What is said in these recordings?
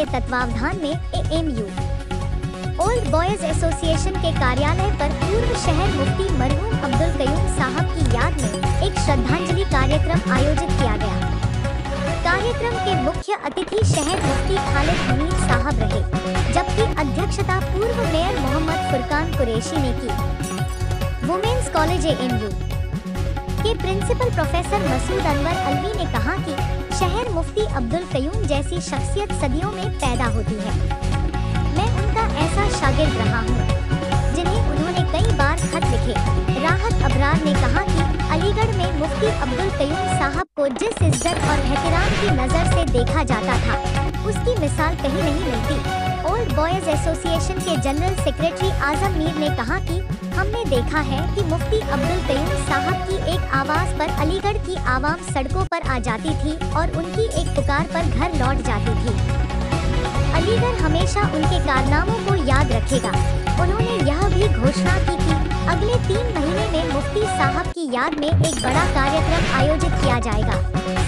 के तत्वावधान में AMU ओल्ड बॉयज एसोसिएशन के कार्यालय पर पूर्व शहर मुफ्ती मरहूम अब्दुल कयूम साहब की याद में एक श्रद्धांजलि कार्यक्रम आयोजित किया गया। कार्यक्रम के मुख्य अतिथि शहर मुफ्ती खालिद हमीद साहब रहे, जबकि अध्यक्षता पूर्व मेयर मोहम्मद फुरकान कुरैशी ने की। वुमेन्स कॉलेज AMU के प्रिंसिपल प्रोफेसर मसूद अनवर अलवी ने कहा कि शहर मुफ्ती अब्दुल कयूम जैसी शख्सियत सदियों में पैदा होती है। मैं उनका ऐसा शागिर्द रहा हूँ जिन्हें उन्होंने कई बार खत लिखे। राहत अबरार ने कहा कि अलीगढ़ में मुफ्ती अब्दुल कयूम साहब को जिस इज्जत और एहतराम की नज़र से देखा जाता था, उसकी मिसाल कहीं नहीं मिलती। ओल्ड बॉयज एसोसिएशन के जनरल सेक्रेटरी आजम मीर ने कहा कि हमने देखा है कि मुफ्ती अब्दुल कयूम साहब की एक आवाज़ पर अलीगढ़ की आवाम सड़कों पर आ जाती थी और उनकी एक पुकार पर घर लौट जाती थी। अलीगढ़ हमेशा उनके कारनामों को याद रखेगा। उन्होंने यह भी घोषणा की कि अगले 3 महीने में मुफ्ती साहब की याद में एक बड़ा कार्यक्रम आयोजित किया जाएगा।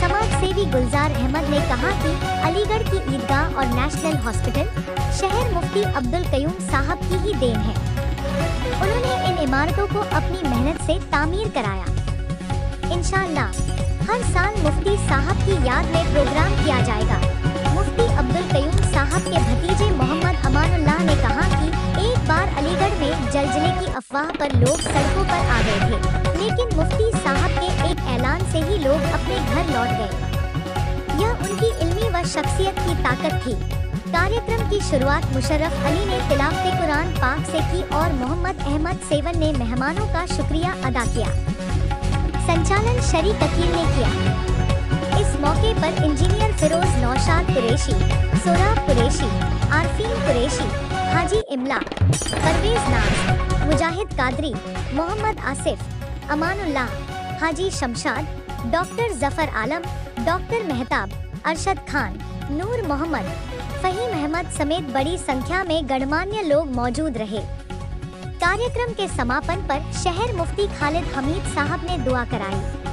समाज सेवी गुलजार अहमद ने कहा कि अलीगढ़ की ईदगाह और नेशनल हॉस्पिटल शहर मुफ्ती अब्दुल कयूम साहब की ही देन है। उन्होंने इन इमारतों को अपनी मेहनत से तामीर कराया। इंशाअल्लाह हर साल मुफ्ती साहब की याद में प्रोग्राम किया जाएगा। मुफ्ती अब्दुल कयूम साहब के भतीजे मोहम्मद अमानुल्लाह ने कहा कि एक बार अलीगढ़ में जलजले की अफवाह पर लोग सड़कों पर आ गए थे, लेकिन मुफ्ती साहब के एक ऐलान से ही लोग अपने घर लौट गए। यह उनकी इल्मी व शख्सियत की ताकत थी। कार्यक्रम की शुरुआत मुशर्रफ अली ने तिलावत कुरान पाक से की और मोहम्मद अहमद सेवन ने मेहमानों का शुक्रिया अदा किया। संचालन शरीक अकील ने किया। इस मौके पर इंजीनियर फिरोज नौशाद कुरैशी, सोराब कुरैशी, आरफीन कुरैशी, हाजी इमला, परवेज नाज, मुजाहिद कादरी, मोहम्मद आसिफ, अमानुल्लाह, हाजी शमशाद, डॉक्टर जफर आलम, डॉक्टर मेहताब, अरशद खान, नूर मोहम्मद, फहीम अहमद समेत बड़ी संख्या में गणमान्य लोग मौजूद रहे। कार्यक्रम के समापन पर शहर मुफ्ती खालिद हमीद साहब ने दुआ कराई।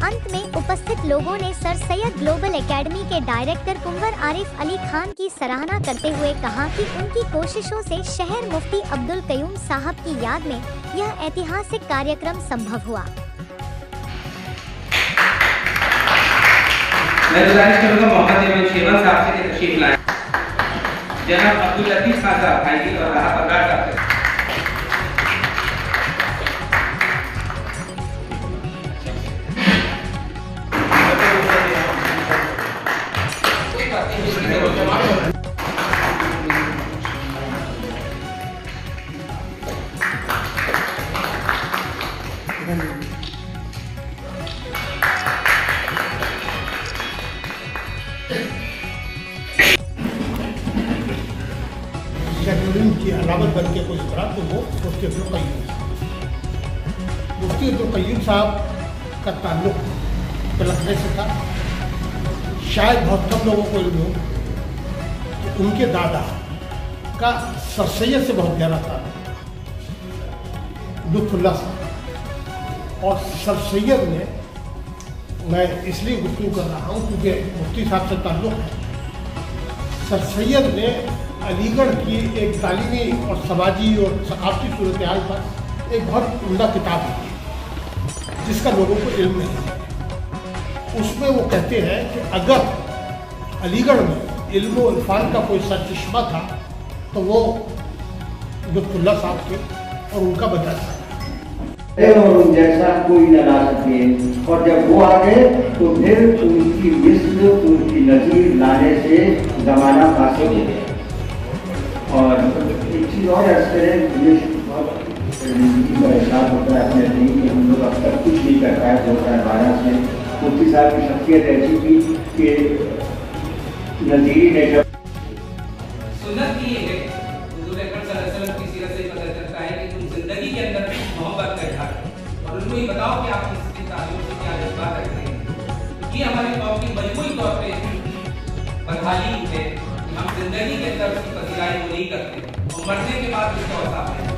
अंत में उपस्थित लोगों ने सर सैयद ग्लोबल एकेडमी के डायरेक्टर कुंवर आरिफ अली खान की सराहना करते हुए कहा कि उनकी कोशिशों से शहर मुफ्ती अब्दुल कयूम साहब की याद में यह ऐतिहासिक कार्यक्रम संभव हुआ। मैं गुजारिश करूंगा मोहम्मद शेवा साहब से तशरीफ लाएं। जनाब अब्दुल लतीफ खान साहब आएंगे और राहत अबरार साहब शेड्यूलिंग की अलामत बन के कोई करा तो वो मुफ्ती अब्दुल कयूम। मुफ्ती अब्दुल कयूम साहब का ताल्लुक लखनऊ से था। शायद बहुत कम लोगों को इल्म हो कि उनके दादा का सर सैयद से बहुत गहरा ताल्लुक था, लुत्फुल्लाह साहब। और सर सैयद ने, मैं इसलिए गुफ्तगू कर रहा हूँ क्योंकि मुफ्ती साहब से ताल्लुक है। सर सैयद ने अलीगढ़ की एक तालीमी और समाजी और सकाफती सूरत हाल पर एक बहुत उम्दा किताब लिखी जिसका लोगों को इल्म नहीं है। उसमें वो कहते हैं कि अगर अलीगढ़ में इल्म और इरफान का कोई सरचश्मा था तो वो लुत्फुल्लाह साहब थे और उनका बचा था। और उन जैसा कोई न ला सके, और जब वो आ गए तो फिर उनकी मिस्ल, उनकी नज़ीर लाने से ज़माना कासिर हो गया। और एक चीज़ और एक्सपीरियंस मुझे बहुत एहसास होता है अपने नहीं कि हम लोग अब तक कुछ नहीं कर पाए 2012 से। मुफ्ती साहब की शख्सियत ऐसी थी कि नज़ीरी ने जब सुन्नत की है, हुजूर अकरम सल्लल्लाहु अलैहि वसल्लम की सीरत से पता चलता है कि तुम जिंदगी के अंदर मोहब्बत का इजहार करो और उनको ये बताओ कि आप इसके ताल्लुक से क्या जज्बात रखते हैं। ये हमारे कौम की मजबूरी तौर पे बदहाली है कि हम जिंदगी के अंदर उसकी पसीराई को नहीं करते और मरने के बाद उसका वसाफ है।